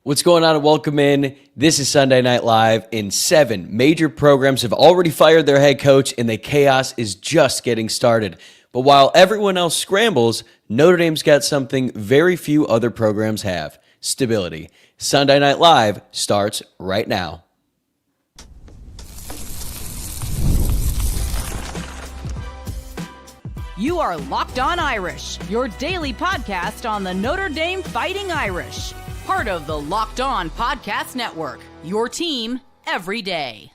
What's going on, and welcome in. This is Sunday Night Live, and 7 major programs have already fired their head coach, and the chaos is just getting started. But while everyone else scrambles, Notre Dame's got something very few other programs have: stability. Sunday Night Live starts right now. You are Locked On Irish, your daily podcast on the Notre Dame Fighting Irish. Part of the Locked On Podcast Network, your team every day.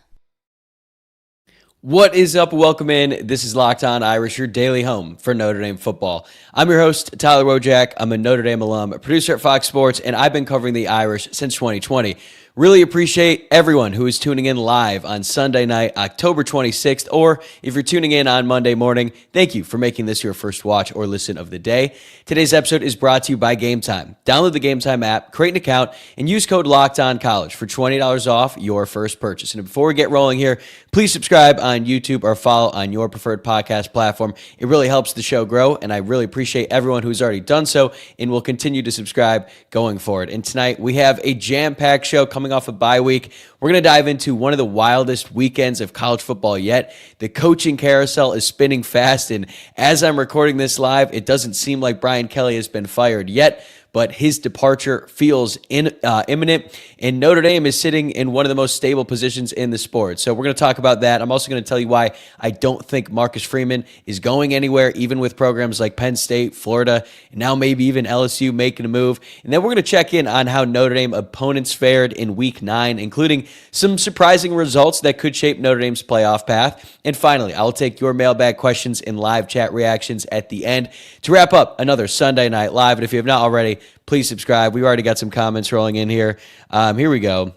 What is up? Welcome in. This is Locked On Irish, your daily home for Notre Dame football. I'm your host, Tyler Wojciak. I'm a Notre Dame alum, a producer at Fox Sports, and I've been covering the Irish since 2020. Really appreciate everyone who is tuning in live on Sunday night, October 26th, or if you're tuning in on Monday morning, thank you for making this your first watch or listen of the day. Today's episode is brought to you by Game Time. Download the Game Time app, create an account, and use code LOCKEDONCollege for $20 off your first purchase. And before we get rolling here, please subscribe on YouTube or follow on your preferred podcast platform. It really helps the show grow, and I really appreciate everyone who's already done so and will continue to subscribe going forward. And tonight, we have a jam-packed show coming off a bye week. We're going to dive into one of the wildest weekends of college football yet. The coaching carousel is spinning fast, and as I'm recording this live, it doesn't seem like Brian Kelly has been fired yet, but his departure feels imminent, and Notre Dame is sitting in one of the most stable positions in the sport. So we're going to talk about that. I'm also going to tell you why I don't think Marcus Freeman is going anywhere, even with programs like Penn State, Florida, and now maybe even LSU making a move. And then we're going to check in on how Notre Dame opponents fared in Week 9, including some surprising results that could shape Notre Dame's playoff path. And finally, I'll take your mailbag questions and live chat reactions at the end to wrap up another Sunday Night Live. And if you have not already, please subscribe. We've already got some comments rolling in here. Here we go.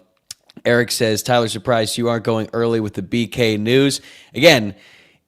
Eric says, Tyler, surprised you aren't going early with the BK news. Again,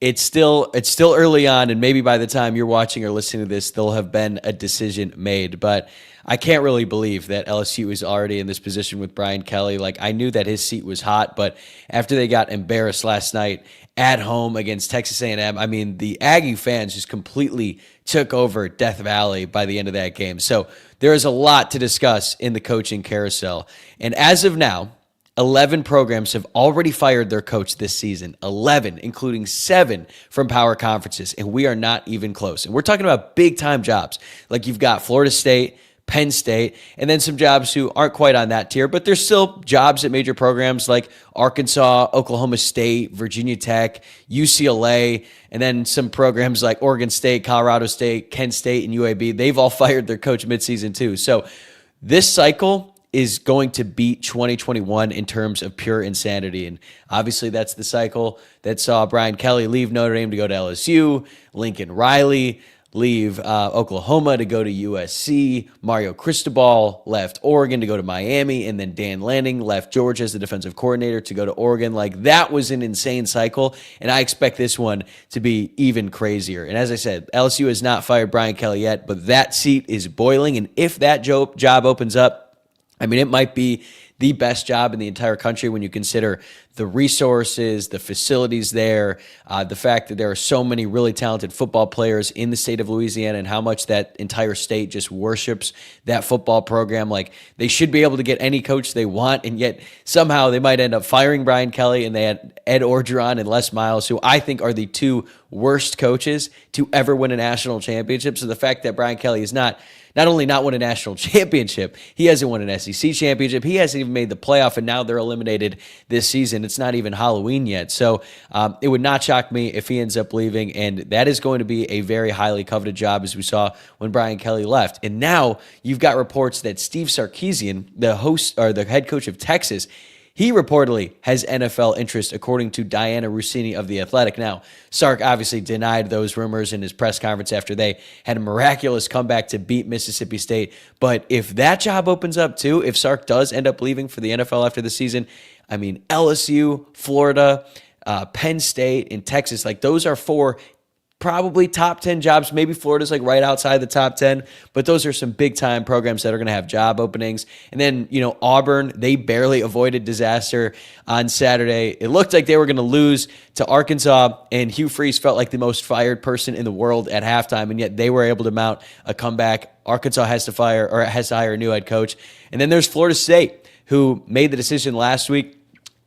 it's still early on, and maybe by the time you're watching or listening to this, there'll have been a decision made. But I can't really believe that LSU is already in this position with Brian Kelly. Like, I knew that his seat was hot, but after they got embarrassed last night at home against Texas A&M, I mean, the Aggie fans just completely took over Death Valley by the end of that game. So there is a lot to discuss in the coaching carousel. And as of now, 11 programs have already fired their coach this season. 11, including 7 from power conferences. And we are not even close. And we're talking about big-time jobs. Like, you've got Florida State, Penn State, and then some jobs who aren't quite on that tier, but there's still jobs at major programs like Arkansas, Oklahoma State, Virginia Tech, UCLA, and then some programs like Oregon State, Colorado State, Kent State, and UAB. They've all fired their coach midseason too. So this cycle is going to beat 2021 in terms of pure insanity. And obviously that's the cycle that saw Brian Kelly leave Notre Dame to go to LSU, Lincoln Riley leave Oklahoma to go to USC, Mario Cristobal left Oregon to go to Miami, and then Dan Lanning left Georgia as the defensive coordinator to go to Oregon. Like, that was an insane cycle, and I expect this one to be even crazier. And as I said, LSU has not fired Brian Kelly yet, but that seat is boiling, and if that job opens up, I mean, it might be the best job in the entire country when you consider the resources, the facilities there, the fact that there are so many really talented football players in the state of Louisiana, and how much that entire state just worships that football program. Like, they should be able to get any coach they want, and yet somehow they might end up firing Brian Kelly, and they had Ed Orgeron and Les Miles, who I think are the 2 worst coaches to ever win a national championship. So the fact that Brian Kelly is not only not won a national championship, he hasn't won an SEC championship. He hasn't even made the playoff, and now they're eliminated this season. It's not even Halloween yet. So it would not shock me if he ends up leaving, and that is going to be a very highly coveted job, as we saw when Brian Kelly left. And now you've got reports that Steve Sarkisian, the head coach of Texas, he reportedly has NFL interest, according to Diana Rossini of The Athletic. Now, Sark obviously denied those rumors in his press conference after they had a miraculous comeback to beat Mississippi State. But if that job opens up too, if Sark does end up leaving for the NFL after the season, I mean, LSU, Florida, Penn State, and Texas, like, those are 4 probably top 10 jobs. Maybe Florida's like right outside the top 10, but those are some big time programs that are going to have job openings. And then, Auburn, they barely avoided disaster on Saturday. It looked like they were going to lose to Arkansas, and Hugh Freeze felt like the most fired person in the world at halftime, and yet they were able to mount a comeback. Arkansas has to hire a new head coach. And then there's Florida State, who made the decision last week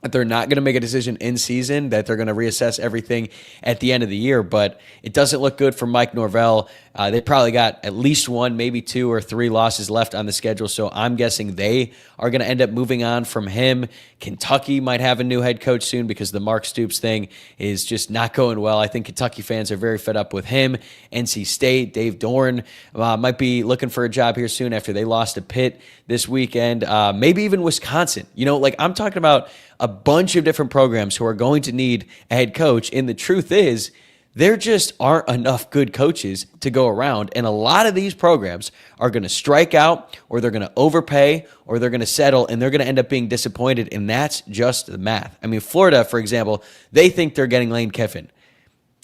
that they're not going to make a decision in season, that they're going to reassess everything at the end of the year. But it doesn't look good for Mike Norvell. They probably got at least one, maybe 2 or 3 losses left on the schedule. So I'm guessing they are going to end up moving on from him. Kentucky might have a new head coach soon because the Mark Stoops thing is just not going well. I think Kentucky fans are very fed up with him. NC State, Dave Dorn might be looking for a job here soon after they lost to Pitt this weekend. Maybe even Wisconsin. I'm talking about a bunch of different programs who are going to need a head coach. And the truth is, there just aren't enough good coaches to go around. And a lot of these programs are going to strike out, or they're going to overpay, or they're going to settle, and they're going to end up being disappointed. And that's just the math. I mean, Florida, for example, they think they're getting Lane Kiffin.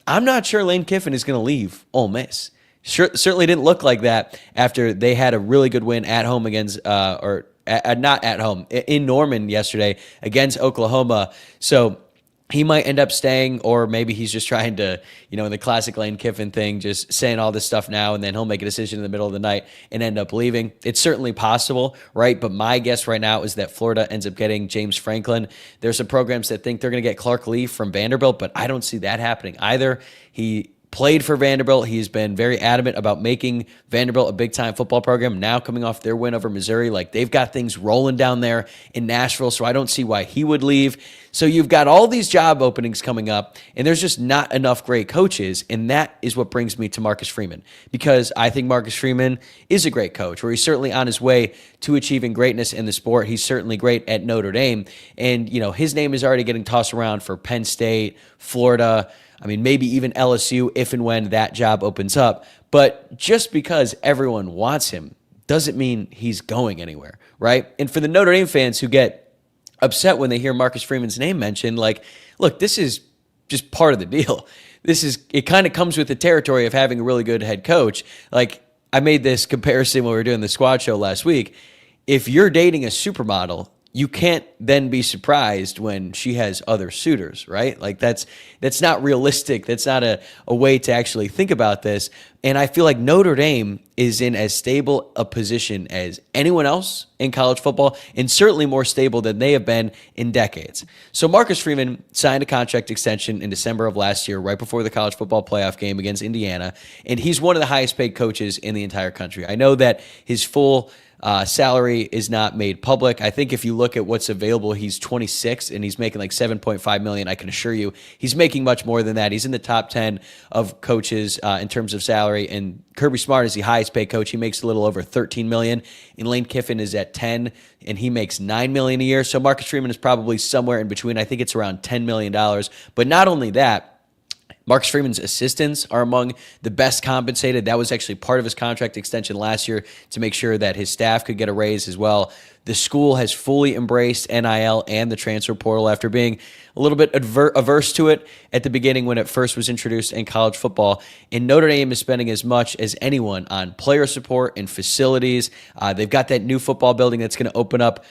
I'm not sure Lane Kiffin is going to leave Ole Miss. Certainly didn't look like that after they had a really good win at home against, not at home, in Norman yesterday against Oklahoma. So he might end up staying, or maybe he's just trying to, in the classic Lane Kiffin thing, just saying all this stuff now, and then he'll make a decision in the middle of the night and end up leaving. It's certainly possible, right? But my guess right now is that Florida ends up getting James Franklin. There's some programs that think they're going to get Clark Lee from Vanderbilt, but I don't see that happening either. He played for Vanderbilt. He's been very adamant about making Vanderbilt a big-time football program. Now coming off their win over Missouri, they've got things rolling down there in Nashville, so I don't see why he would leave. So you've got all these job openings coming up, and there's just not enough great coaches, and that is what brings me to Marcus Freeman, because I think Marcus Freeman is a great coach, or he's certainly on his way to achieving greatness in the sport. He's certainly great at Notre Dame, and his name is already getting tossed around for Penn State, Florida, maybe even LSU if and when that job opens up. But just because everyone wants him doesn't mean he's going anywhere, right? And for the Notre Dame fans who get upset when they hear Marcus Freeman's name mentioned, look, this is just part of the deal. It kind of comes with the territory of having a really good head coach. I made this comparison when we were doing the squad show last week. If you're dating a supermodel, you can't then be surprised when she has other suitors, right? That's not realistic. That's not a way to actually think about this. And I feel like Notre Dame is in as stable a position as anyone else in college football, and certainly more stable than they have been in decades. So Marcus Freeman signed a contract extension in December of last year, right before the college football playoff game against Indiana, and he's one of the highest paid coaches in the entire country. I know that his full salary is not made public. I think if you look at what's available, he's 26 and he's making $7.5 million. I can assure you he's making much more than that. He's in the top 10 of coaches in terms of salary. And Kirby Smart is the highest paid coach. He makes a little over $13 million. And Lane Kiffin is at 10 and he makes $9 million a year. So Marcus Freeman is probably somewhere in between. I think it's around $10 million. But not only that, Marcus Freeman's assistants are among the best compensated. That was actually part of his contract extension last year to make sure that his staff could get a raise as well. The school has fully embraced NIL and the transfer portal after being a little bit averse to it at the beginning when it first was introduced in college football. And Notre Dame is spending as much as anyone on player support and facilities. They've got that new football building that's going to open up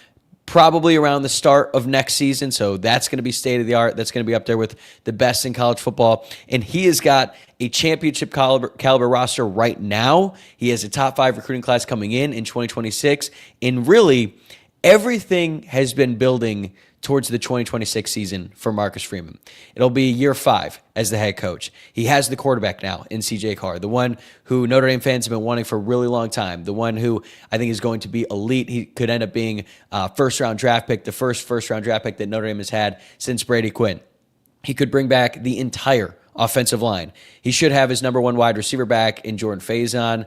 probably around the start of next season. So that's going to be state of the art. That's going to be up there with the best in college football. And he has got a championship caliber roster right now. He has a top 5 recruiting class coming in 2026. And really, everything has been building towards the 2026 season for Marcus Freeman. It'll be year 5 as the head coach. He has the quarterback now in C.J. Carr, the one who Notre Dame fans have been wanting for a really long time, the one who I think is going to be elite. He could end up being a first-round draft pick, the first-round draft pick that Notre Dame has had since Brady Quinn. He could bring back the entire offensive line. He should have his number 1 wide receiver back in Jordan Faison.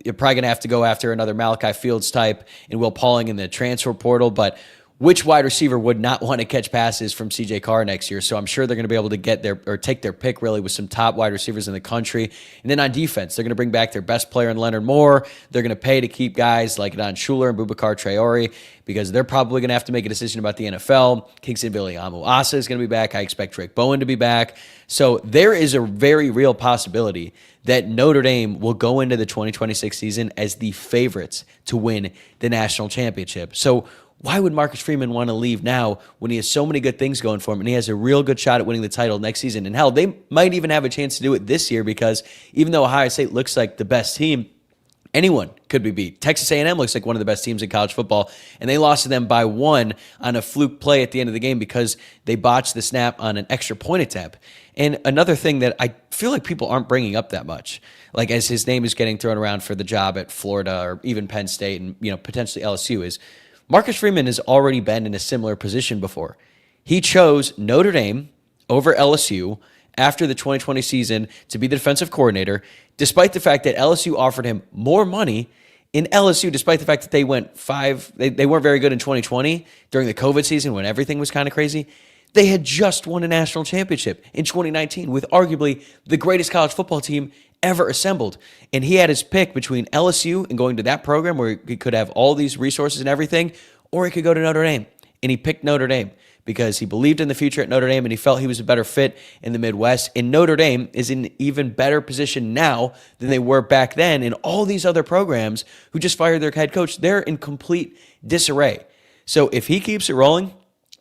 You're probably going to have to go after another Malachi Fields type and Will Pauling in the transfer portal, but which wide receiver would not want to catch passes from CJ Carr next year? So I'm sure they're going to be able to get take their pick really with some top wide receivers in the country. And then on defense, they're going to bring back their best player in Leonard Moore. They're going to pay to keep guys like Don Schuler and Boubacar Traore because they're probably going to have to make a decision about the NFL. Kingston Biliamu-Asa is going to be back. I expect Drake Bowen to be back. So there is a very real possibility that Notre Dame will go into the 2026 season as the favorites to win the national championship. So why would Marcus Freeman want to leave now when he has so many good things going for him and he has a real good shot at winning the title next season? And hell, they might even have a chance to do it this year because even though Ohio State looks like the best team, anyone could be beat. Texas A&M looks like one of the best teams in college football, and they lost to them by 1 on a fluke play at the end of the game because they botched the snap on an extra point attempt. And another thing that I feel like people aren't bringing up that much, like as his name is getting thrown around for the job at Florida or even Penn State and potentially LSU, is Marcus Freeman has already been in a similar position before. He chose Notre Dame over LSU after the 2020 season to be the defensive coordinator, despite the fact that LSU offered him more money. In LSU, despite the fact that they went they weren't very good in 2020 during the COVID season when everything was kind of crazy. They had just won a national championship in 2019 with arguably the greatest college football team ever assembled. And he had his pick between LSU and going to that program where he could have all these resources and everything, or he could go to Notre Dame. And he picked Notre Dame because he believed in the future at Notre Dame and he felt he was a better fit in the Midwest. And Notre Dame is in an even better position now than they were back then. And all these other programs who just fired their head coach, they're in complete disarray. So if he keeps it rolling,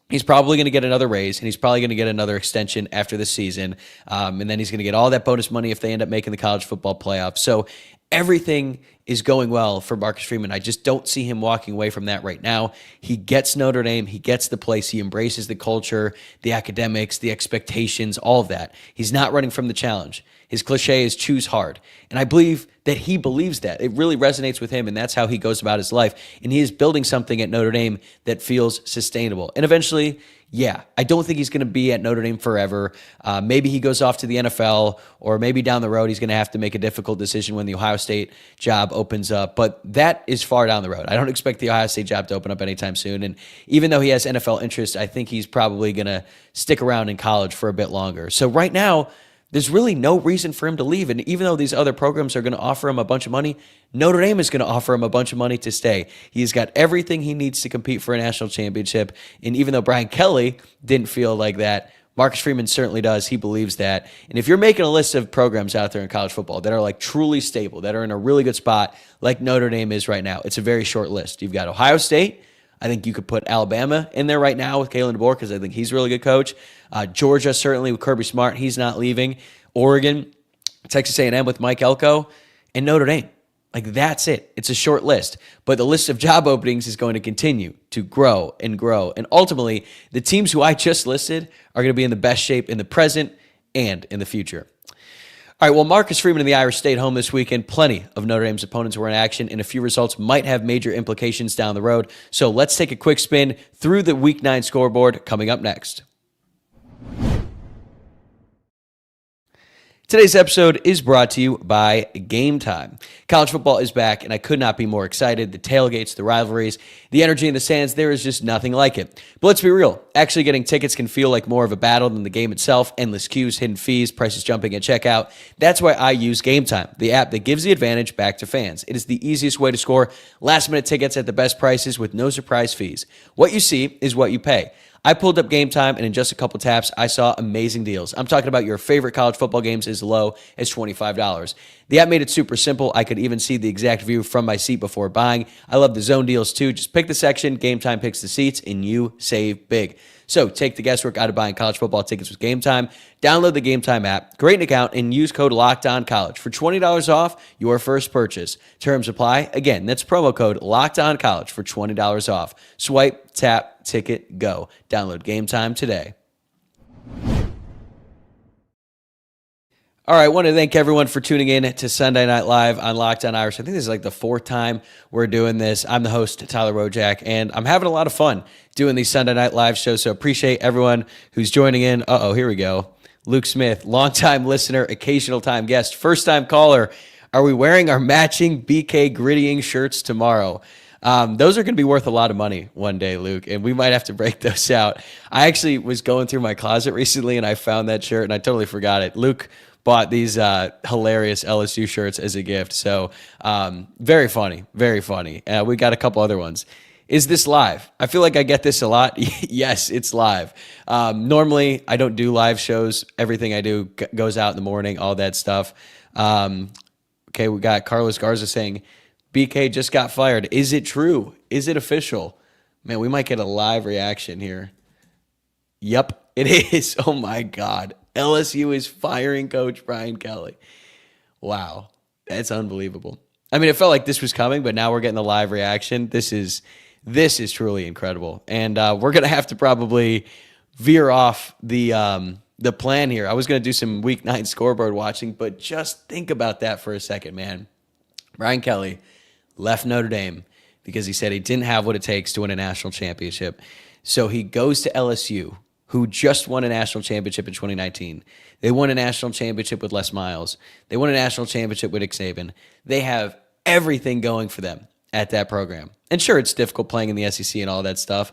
he's probably going to get another raise, and he's probably going to get another extension after the season. And then he's going to get all that bonus money if they end up making the college football playoff. So everything is going well for Marcus Freeman. I just don't see him walking away from that right now. He gets Notre Dame. He gets the place. He embraces the culture, the academics, the expectations, all of that. He's not running from the challenge. His cliche is choose hard. And I believe that he believes that. It really resonates with him, and that's how he goes about his life. And he is building something at Notre Dame that feels sustainable. And eventually, yeah, I don't think he's going to be at Notre Dame forever. Maybe he goes off to the NFL, or maybe down the road he's going to have to make a difficult decision when the Ohio State job opens up. But that is far down the road. I don't expect the Ohio State job to open up anytime soon. And even though he has NFL interest, I think he's probably going to stick around in college for a bit longer. So right now, there's really no reason for him to leave. And even though these other programs are going to offer him a bunch of money, Notre Dame is going to offer him a bunch of money to stay. He's got everything he needs to compete for a national championship. And even though Brian Kelly didn't feel like that, Marcus Freeman certainly does. He believes that. And if you're making a list of programs out there in college football that are like truly stable, that are in a really good spot, like Notre Dame is right now, it's a very short list. You've got Ohio State. I think you could put Alabama in there right now with Kalen DeBoer because I think he's a really good coach. Georgia, certainly with Kirby Smart, he's not leaving. Oregon, Texas A&M with Mike Elko, and Notre Dame. Like, that's it. It's a short list. But the list of job openings is going to continue to grow and grow. And ultimately, the teams who I just listed are going to be in the best shape in the present and in the future. All right, well, Marcus Freeman and the Irish stayed home this weekend. Plenty of Notre Dame's opponents were in action, and a few results might have major implications down the road. So let's take a quick spin through the Week 9 scoreboard coming up next. Today's episode is brought to you by Game Time. College football is back, and I could not be more excited. The tailgates, the rivalries, the energy in the stands, there is just nothing like it. But let's be real. Actually getting tickets can feel like more of a battle than the game itself. Endless queues, hidden fees, prices jumping at checkout. That's why I use Game Time, the app that gives the advantage back to fans. It is the easiest way to score last-minute tickets at the best prices with no surprise fees. What you see is what you pay. I pulled up Game Time, and in just a couple taps, I saw amazing deals. I'm talking about your favorite college football games as low as $25. The app made it super simple. I could even see the exact view from my seat before buying. I love the zone deals too. Just pick the section, Game Time picks the seats, and you save big. So take the guesswork out of buying college football tickets with Game Time. Download the Game Time app, create an account, and use code LOCKEDONCollege for $20 off your first purchase. Terms apply. Again, that's promo code LOCKEDONCollege for $20 off. Swipe, tap, ticket, go. Download Game Time today. All right, I want to thank everyone for tuning in to Sunday Night Live on Locked On Irish. I think this is like the fourth time we're doing this. I'm the host, Tyler Wojciak, and I'm having a lot of fun doing these Sunday Night Live shows, so appreciate everyone who's joining in. Here we go. Luke Smith, longtime listener, occasional time guest, first-time caller. Are we wearing our matching BK Grittying shirts tomorrow? Those are going to be worth a lot of money one day, Luke, and we might have to break those out. I actually was going through my closet recently and I found that shirt and I totally forgot it. Luke bought these hilarious LSU shirts as a gift. So very funny, very funny. We got a couple other ones. Is this live? I feel like I get this a lot. Yes, it's live. Normally, I don't do live shows. Everything I do goes out in the morning, all that stuff. Okay, we got Carlos Garza saying, BK just got fired. Is it true? Is it official? Man, we might get a live reaction here. Yep, it is. Oh, my God. LSU is firing Coach Brian Kelly. Wow, that's unbelievable. I mean, it felt like this was coming, but now we're getting the live reaction. This is truly incredible, and we're gonna have to probably veer off the plan here. I was gonna do some Week 9 scoreboard watching, but just think about that for a second, man. Brian Kelly left Notre Dame because he said he didn't have what it takes to win a national championship, so he goes to LSU, who just won a national championship in 2019. They won a national championship with Les Miles. They won a national championship with Nick Saban. They have everything going for them at that program. And sure, it's difficult playing in the SEC and all that stuff,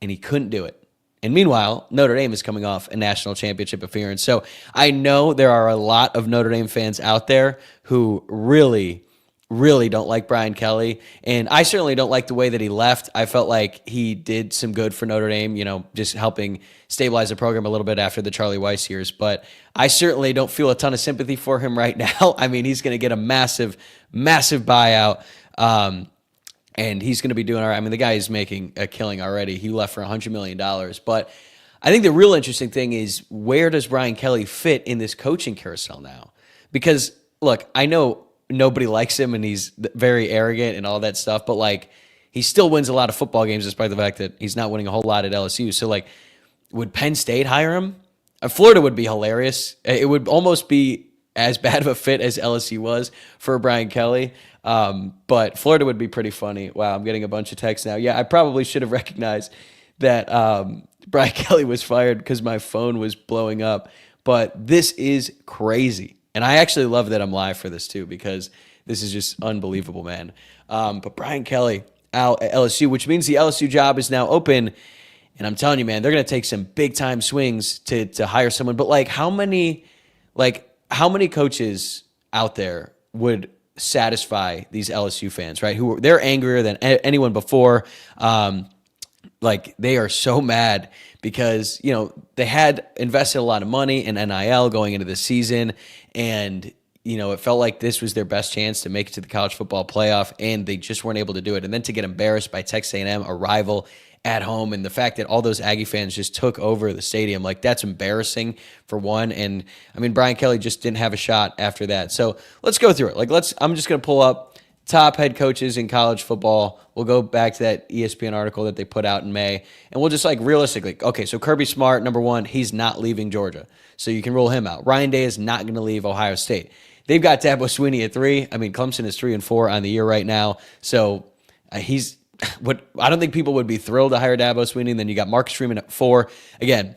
and he couldn't do it. And meanwhile, Notre Dame is coming off a national championship appearance. So I know there are a lot of Notre Dame fans out there who really don't like Brian Kelly. And I certainly don't like the way that he left. I felt like he did some good for Notre Dame, just helping stabilize the program a little bit after the Charlie Weiss years. But I certainly don't feel a ton of sympathy for him right now. I mean, he's going to get a massive, massive buyout. And he's going to be doing all right. I mean, the guy is making a killing already. He left for $100 million. But I think the real interesting thing is, where does Brian Kelly fit in this coaching carousel now? Because, look, I know nobody likes him and he's very arrogant and all that stuff, but he still wins a lot of football games despite the fact that he's not winning a whole lot at LSU. So would Penn State hire him? Florida would be hilarious. It would almost be as bad of a fit as LSU was for Brian Kelly. But Florida would be pretty funny. Wow, I'm getting a bunch of texts now. Yeah, I probably should have recognized that Brian Kelly was fired because my phone was blowing up. But this is crazy. And I actually love that I'm live for this too, because this is just unbelievable, man. But Brian Kelly out at LSU, which means the LSU job is now open. And I'm telling you, man, they're going to take some big time swings to hire someone. But how many coaches out there would satisfy these LSU fans, right? They're angrier than anyone before. They are so mad because, they had invested a lot of money in NIL going into the season, and, it felt like this was their best chance to make it to the college football playoff, and they just weren't able to do it. And then to get embarrassed by Texas A&M, a rival, at home, and the fact that all those Aggie fans just took over the stadium, that's embarrassing for one. And I mean, Brian Kelly just didn't have a shot after that. So let's go through it. I'm just going to pull up top head coaches in college football. We'll go back to that ESPN article that they put out in May, and we'll just realistically, okay, so Kirby Smart, number one, he's not leaving Georgia, so you can rule him out. Ryan Day is not going to leave Ohio State. They've got Dabo Swinney at 3. I mean, Clemson is 3-4 on the year right now, so he's I don't think people would be thrilled to hire Dabo Swinney. And then you got Marcus Freeman at 4. Again,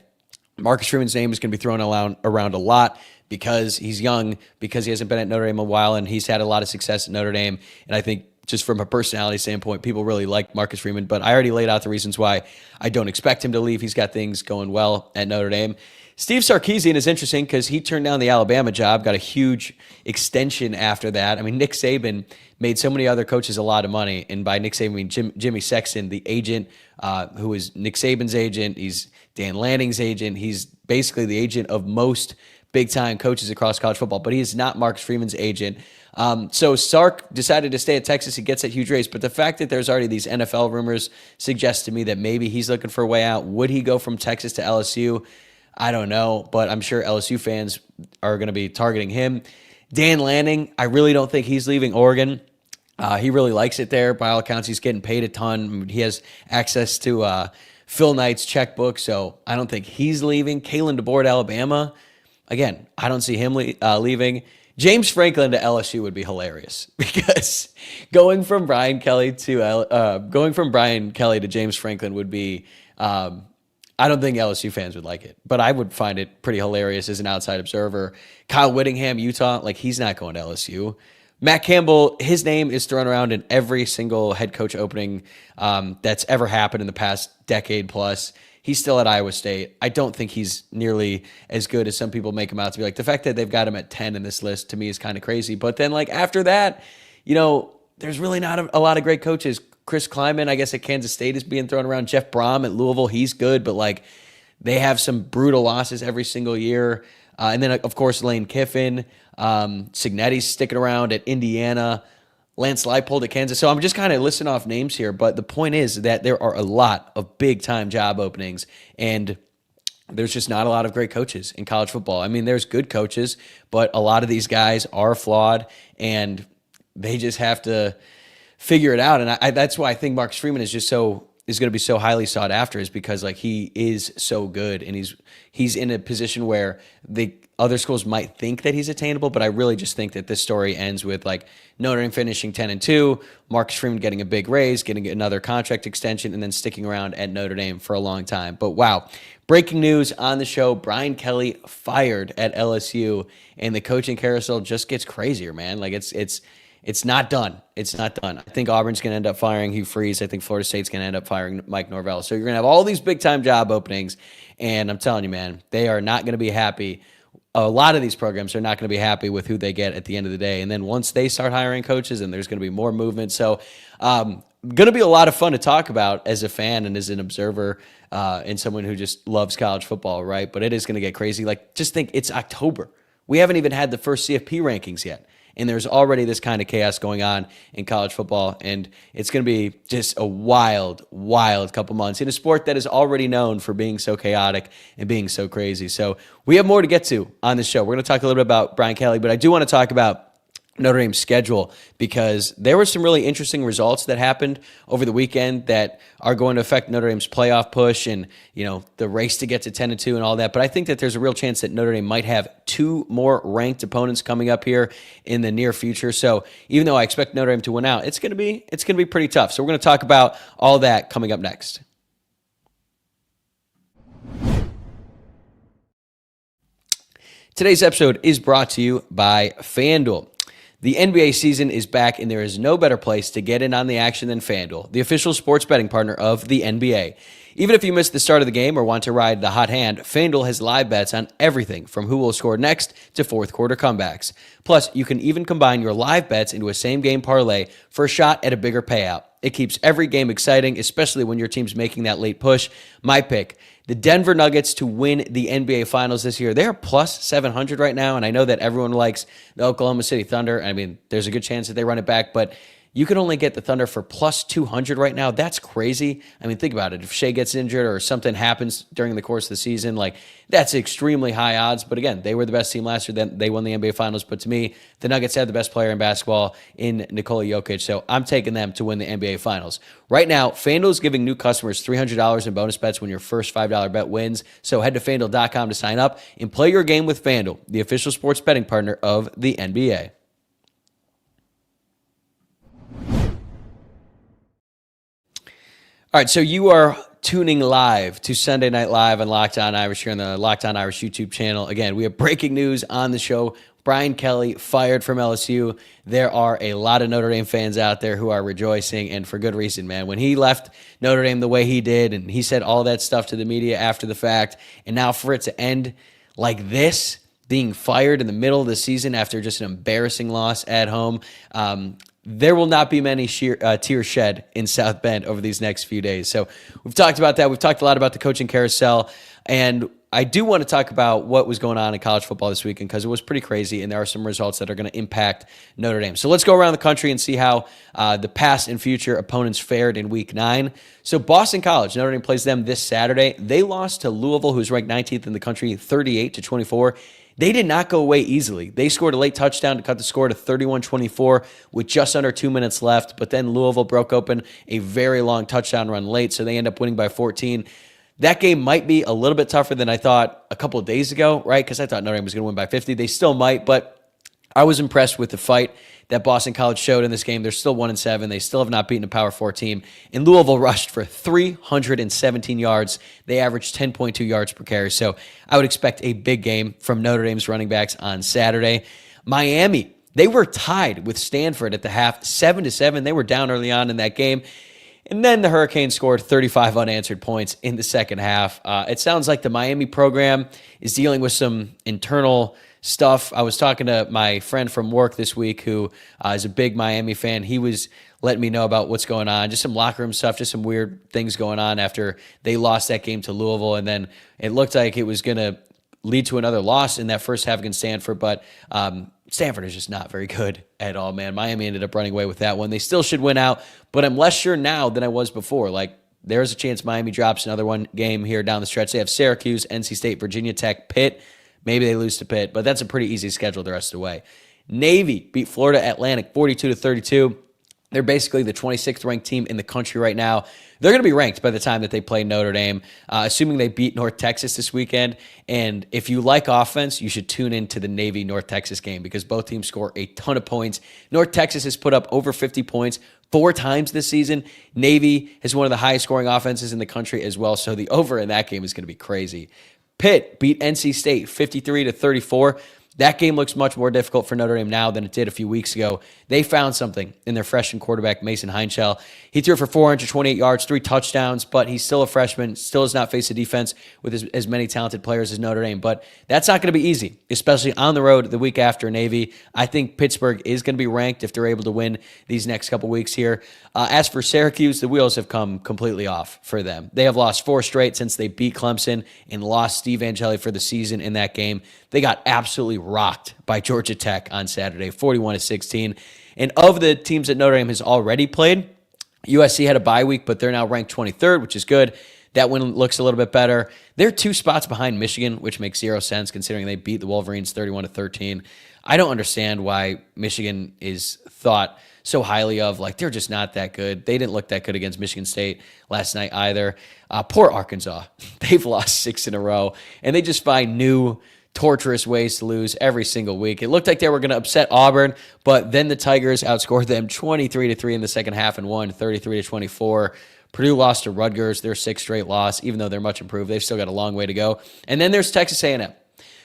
Marcus Freeman's name is going to be thrown around a lot because he's young, because he hasn't been at Notre Dame a while, and he's had a lot of success at Notre Dame. And I think just from a personality standpoint, people really like Marcus Freeman. But I already laid out the reasons why I don't expect him to leave. He's got things going well at Notre Dame. Steve Sarkisian is interesting because he turned down the Alabama job, got a huge extension after that. I mean, Nick Saban made so many other coaches a lot of money. And by Nick Saban, I mean Jimmy Sexton, the agent, who is Nick Saban's agent. He's Dan Lanning's agent. He's basically the agent of most big-time coaches across college football, but he is not Marcus Freeman's agent. So Sark decided to stay at Texas. He gets that huge raise. But the fact that there's already these NFL rumors suggests to me that maybe he's looking for a way out. Would he go from Texas to LSU? I don't know, but I'm sure LSU fans are going to be targeting him. Dan Lanning, I really don't think he's leaving Oregon. He really likes it there. By all accounts, he's getting paid a ton. He has access to Phil Knight's checkbook, so I don't think he's leaving. Kalen DeBoer to Alabama, again, I don't see him leaving. James Franklin to LSU would be hilarious because going from Brian Kelly to James Franklin would be. I don't think LSU fans would like it, but I would find it pretty hilarious as an outside observer. Kyle Whittingham, Utah, he's not going to LSU. Matt Campbell, his name is thrown around in every single head coach opening that's ever happened in the past decade plus. He's still at Iowa State. I don't think he's nearly as good as some people make him out to be. Like, the fact that they've got him at 10 in this list to me is kind of crazy. But then, like, after that, there's really not a lot of great coaches. Chris Kleiman, I guess, at Kansas State is being thrown around. Jeff Brom at Louisville, he's good, but like they have some brutal losses every single year. And then, of course, Lane Kiffin, Signetti's sticking around at Indiana, Lance Leipold at Kansas. So I'm just kind of listing off names here, but the point is that there are a lot of big-time job openings, and there's just not a lot of great coaches in college football. I mean, there's good coaches, but a lot of these guys are flawed, and they just have to figure it out. And that's why I think Marcus Freeman is going to be so highly sought after, is because like he is so good, and he's in a position where the other schools might think that he's attainable, but I really just think that this story ends with like Notre Dame finishing 10-2, Marcus Freeman getting a big raise, getting another contract extension, and then sticking around at Notre Dame for a long time. But wow, breaking news on the show: Brian Kelly fired at LSU, and the coaching carousel just gets crazier, man. Like it's not done. It's not done. I think Auburn's going to end up firing Hugh Freeze. I think Florida State's going to end up firing Mike Norvell. So you're going to have all these big-time job openings, and I'm telling you, man, they are not going to be happy. A lot of these programs are not going to be happy with who they get at the end of the day. And then once they start hiring coaches, and there's going to be more movement. So going to be a lot of fun to talk about as a fan and as an observer and someone who just loves college football, right? But it is going to get crazy. Like, just think, it's October. We haven't even had the first CFP rankings yet. And there's already this kind of chaos going on in college football. And it's going to be just a wild, wild couple months in a sport that is already known for being so chaotic and being so crazy. So we have more to get to on this show. We're going to talk a little bit about Brian Kelly, but I do want to talk about Notre Dame's schedule, because there were some really interesting results that happened over the weekend that are going to affect Notre Dame's playoff push and, the race to get to 10-2 and all that. But I think that there's a real chance that Notre Dame might have two more ranked opponents coming up here in the near future. So even though I expect Notre Dame to win out, it's going to be pretty tough. So we're going to talk about all that coming up next. Today's episode is brought to you by FanDuel. The NBA season is back, and there is no better place to get in on the action than FanDuel, the official sports betting partner of the NBA. Even if you missed the start of the game or want to ride the hot hand, FanDuel has live bets on everything from who will score next to fourth quarter comebacks. Plus, you can even combine your live bets into a same-game parlay for a shot at a bigger payout. It keeps every game exciting, especially when your team's making that late push. My pick: the Denver Nuggets to win the NBA Finals this year. They're plus 700 right now, and I know that everyone likes the Oklahoma City Thunder. I mean, there's a good chance that they run it back, but you can only get the Thunder for plus 200 right now. That's crazy. I mean, think about it. If Shea gets injured or something happens during the course of the season, like, that's extremely high odds. But again, they were the best team last year. Then they won the NBA Finals. But to me, the Nuggets had the best player in basketball in Nikola Jokic. So I'm taking them to win the NBA Finals. Right now, FanDuel is giving new customers $300 in bonus bets when your first $5 bet wins. So head to FanDuel.com to sign up and play your game with FanDuel, the official sports betting partner of the NBA. All right, so you are tuning live to Sunday Night Live on Locked On Irish here on the Locked On Irish YouTube channel. Again, we have breaking news on the show. Brian Kelly fired from LSU. There are a lot of Notre Dame fans out there who are rejoicing, and for good reason, man. When he left Notre Dame the way he did, and he said all that stuff to the media after the fact, and now for it to end like this, being fired in the middle of the season after just an embarrassing loss at home, there will not be many tears shed in South Bend over these next few days. So we've talked about that. We've talked a lot about the coaching carousel. And I do want to talk about what was going on in college football this weekend, because it was pretty crazy, and there are some results that are going to impact Notre Dame. So let's go around the country and see how the past and future opponents fared in Week 9. So Boston College, Notre Dame plays them this Saturday. They lost to Louisville, who's ranked 19th in the country, 38-24. They did not go away easily. They scored a late touchdown to cut the score to 31-24 with just under 2 minutes left, but then Louisville broke open a very long touchdown run late, so they end up winning by 14. That game might be a little bit tougher than I thought a couple of days ago, right? Because I thought Notre Dame was going to win by 50. They still might, but I was impressed with the fight that Boston College showed in this game. They're still 1-7. They still have not beaten a Power 4 team. And Louisville rushed for 317 yards. They averaged 10.2 yards per carry. So I would expect a big game from Notre Dame's running backs on Saturday. Miami They were tied with Stanford at the half, 7-7. They were down early on in that game. And then the Hurricanes scored 35 unanswered points in the second half. It sounds like the Miami program is dealing with some internal stuff. I was talking to my friend from work this week who is a big Miami fan. He was letting me know about what's going on, just some locker room stuff, just some weird things going on after they lost that game to Louisville. And then it looked like it was going to lead to another loss in that first half against Stanford. But Stanford is just not very good at all, man. Miami ended up running away with that one. They still should win out, but I'm less sure now than I was before. Like, there's a chance Miami drops another one game here down the stretch. They have Syracuse, NC State, Virginia Tech, Pitt. Maybe they lose to Pitt, but that's a pretty easy schedule the rest of the way. Navy beat Florida Atlantic 42-32. They're basically the 26th ranked team in the country right now. They're going to be ranked by the time that they play Notre Dame, assuming they beat North Texas this weekend. And if you like offense, you should tune into the Navy-North Texas game because both teams score a ton of points. North Texas has put up over 50 points 4 times this season. Navy has one of the highest scoring offenses in the country as well, so the over in that game is going to be crazy. Pitt beat NC State 53-34. That game looks much more difficult for Notre Dame now than it did a few weeks ago. They found something in their freshman quarterback, Mason Heinchel. He threw for 428 yards, 3 touchdowns, but he's still a freshman, still has not faced a defense with as many talented players as Notre Dame. But that's not going to be easy, especially on the road the week after Navy. I think Pittsburgh is going to be ranked if they're able to win these next couple weeks here. As for Syracuse, the wheels have come completely off for them. They have lost 4 straight since they beat Clemson and lost Steve Angeli for the season in that game. They got absolutely rocked by Georgia Tech on Saturday, 41-16. And of the teams that Notre Dame has already played, USC had a bye week, but they're now ranked 23rd, which is good. That win looks a little bit better. They're 2 spots behind Michigan, which makes 0 sense considering they beat the Wolverines 31-13. I don't understand why Michigan is thought so highly of. Like, they're just not that good. They didn't look that good against Michigan State last night either. Poor Arkansas. They've lost 6 in a row, and they just find new torturous ways to lose every single week. It looked like they were going to upset Auburn, but then the Tigers outscored them 23-3 in the second half and won 33-24. Purdue lost to Rutgers, their 6th straight loss, even though they're much improved. They've still got a long way to go. And then there's Texas A&M,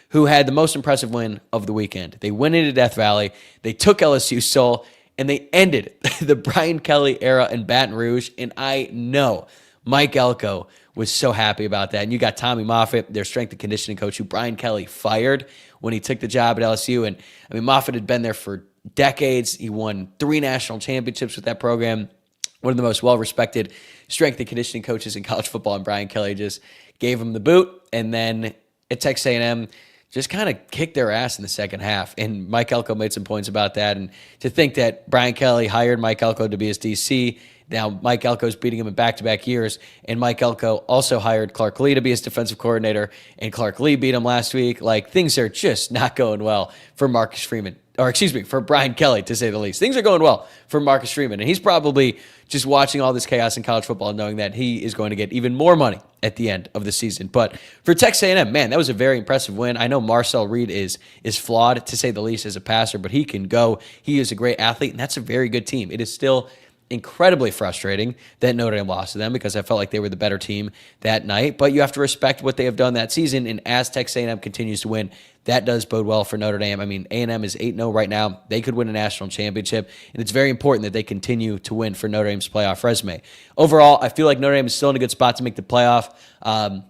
who had the most impressive win of the weekend. They went into Death Valley, they took LSU's soul, and they ended the Brian Kelly era in Baton Rouge. And I know Mike Elko was so happy about that. And you got Tommy Moffitt, their strength and conditioning coach, who Brian Kelly fired when he took the job at LSU. And I mean, Moffitt had been there for decades. He won 3 national championships with that program. One of the most well-respected strength and conditioning coaches in college football. And Brian Kelly just gave him the boot. And then at Texas A&M, just kind of kicked their ass in the second half. And Mike Elko made some points about that. And to think that Brian Kelly hired Mike Elko to be his DC, now Mike Elko's beating him in back-to-back years, and Mike Elko also hired Clark Lee to be his defensive coordinator, and Clark Lee beat him last week. Like, things are just not going well for Marcus Freeman, for Brian Kelly, to say the least. Things are going well for Marcus Freeman, and he's probably just watching all this chaos in college football knowing that he is going to get even more money at the end of the season. But for Texas A&M, man, that was a very impressive win. I know Marcel Reed is flawed, to say the least, as a passer, but he can go. He is a great athlete, and that's a very good team. It is still incredibly frustrating that Notre Dame lost to them because I felt like they were the better team that night. But you have to respect what they have done that season, and as Texas A&M continues to win, that does bode well for Notre Dame. I mean, A&M is 8-0 right now. They could win a national championship, and it's very important that they continue to win for Notre Dame's playoff resume. Overall, I feel like Notre Dame is still in a good spot to make the playoff. I'm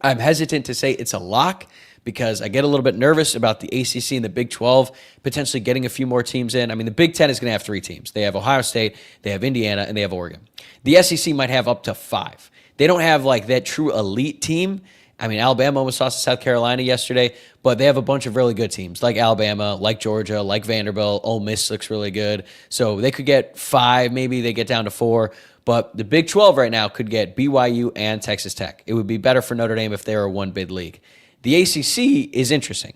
hesitant to say it's a lock because I get a little bit nervous about the ACC and the Big 12 potentially getting a few more teams in. I mean, the Big 10 is going to have 3 teams. They have Ohio State, they have Indiana, and they have Oregon. The SEC might have up to 5. They don't have like that true elite team. I mean, Alabama almost lost to South Carolina yesterday, but they have a bunch of really good teams like Alabama, like Georgia, like Vanderbilt. Ole Miss looks really good. So they could get 5, maybe they get down to 4. But the Big 12 right now could get BYU and Texas Tech. It would be better for Notre Dame if they were a one-bid league. The ACC is interesting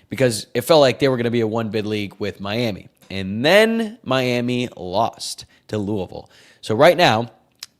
because it felt like they were going to be a one-bid league with Miami. And then Miami lost to Louisville. So right now,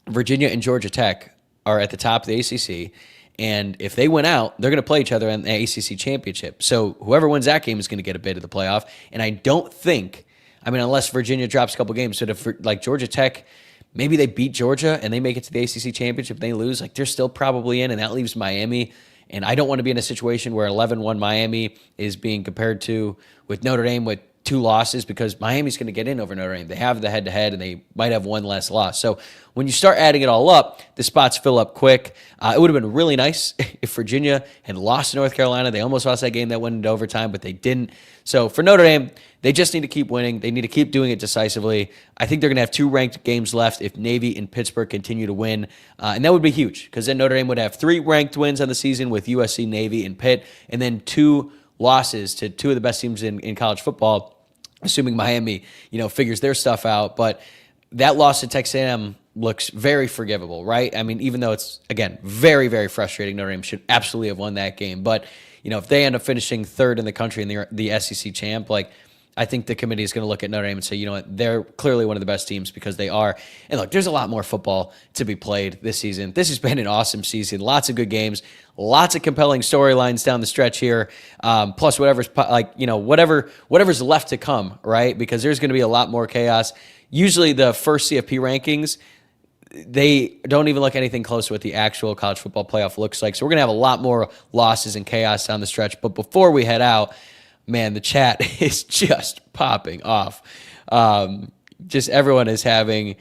Virginia and Georgia Tech are at the top of the ACC. And if they win out, they're going to play each other in the ACC championship. So whoever wins that game is going to get a bid of the playoff. And I don't think, I mean, unless Virginia drops a couple games, but if like Georgia Tech, maybe they beat Georgia and they make it to the ACC championship, and they lose, like they're still probably in, and that leaves Miami. And I don't want to be in a situation where 11-1 Miami is being compared to with Notre Dame with 2 losses because Miami's going to get in over Notre Dame. They have the head-to-head, and they might have one less loss. So when you start adding it all up, the spots fill up quick. It would have been really nice if Virginia had lost to North Carolina. They almost lost that game that went into overtime, but they didn't. So for Notre Dame, they just need to keep winning. They need to keep doing it decisively. I think they're going to have 2 ranked games left if Navy and Pittsburgh continue to win. And that would be huge because then Notre Dame would have 3 ranked wins on the season with USC, Navy, and Pitt, and then 2 losses to 2 of the best teams in college football, assuming Miami, figures their stuff out. But that loss to Texas A&M looks very forgivable, right? I mean, even though it's, again, very, very frustrating, Notre Dame should absolutely have won that game. But, if they end up finishing 3rd in the country and the SEC champ, I think the committee is going to look at Notre Dame and say, they're clearly one of the best teams because they are. And look, there's a lot more football to be played this season. This has been an awesome season. Lots of good games, lots of compelling storylines down the stretch here. Plus whatever's whatever's left to come, right? Because there's going to be a lot more chaos. Usually the first CFP rankings, they don't even look anything close to what the actual college football playoff looks like. So we're going to have a lot more losses and chaos down the stretch. But before we head out, man, the chat is just popping off. Just everyone is having,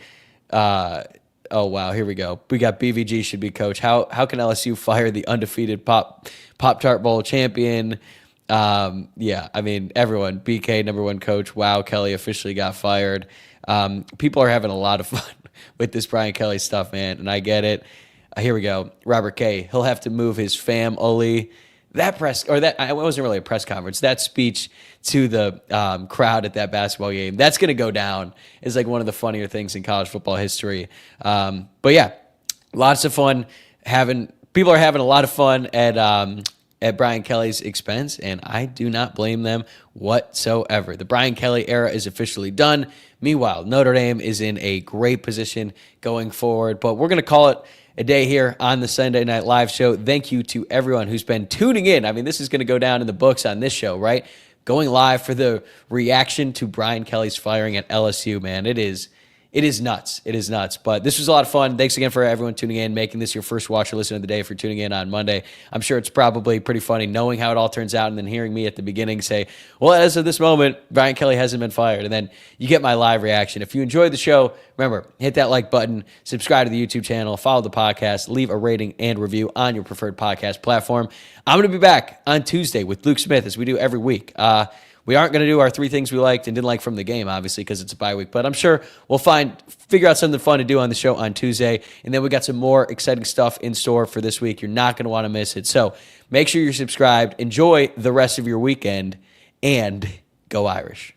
oh, wow, here we go. We got BVG should be coach. How can LSU fire the undefeated Pop-Tart Bowl champion? Yeah, I mean, everyone. BK, number 1 coach. Wow, Kelly officially got fired. People are having a lot of fun with this Brian Kelly stuff, man, and I get it. Here we go. Robert K. He'll have to move his family. That it wasn't really a press conference. That speech to the crowd at that basketball game, that's going to go down as one of the funnier things in college football history. But yeah, lots of fun. People are having a lot of fun at Brian Kelly's expense, and I do not blame them whatsoever. The Brian Kelly era is officially done. Meanwhile, Notre Dame is in a great position going forward, but we're going to call it a day here on the Sunday Night Live show. Thank you to everyone who's been tuning in. I mean, this is going to go down in the books on this show, right? Going live for the reaction to Brian Kelly's firing at LSU, man. It is nuts. It is nuts. But this was a lot of fun. Thanks again for everyone tuning in, making this your first watch or listen of the day, for tuning in on Monday. I'm sure it's probably pretty funny knowing how it all turns out and then hearing me at the beginning say, well, as of this moment, Brian Kelly hasn't been fired. And then you get my live reaction. If you enjoyed the show, remember, hit that like button, subscribe to the YouTube channel, follow the podcast, leave a rating and review on your preferred podcast platform. I'm going to be back on Tuesday with Luke Smith, as we do every week. We aren't going to do our 3 things we liked and didn't like from the game, obviously, because it's a bye week. But I'm sure we'll figure out something fun to do on the show on Tuesday. And then we got some more exciting stuff in store for this week. You're not going to want to miss it. So make sure you're subscribed. Enjoy the rest of your weekend, and go Irish.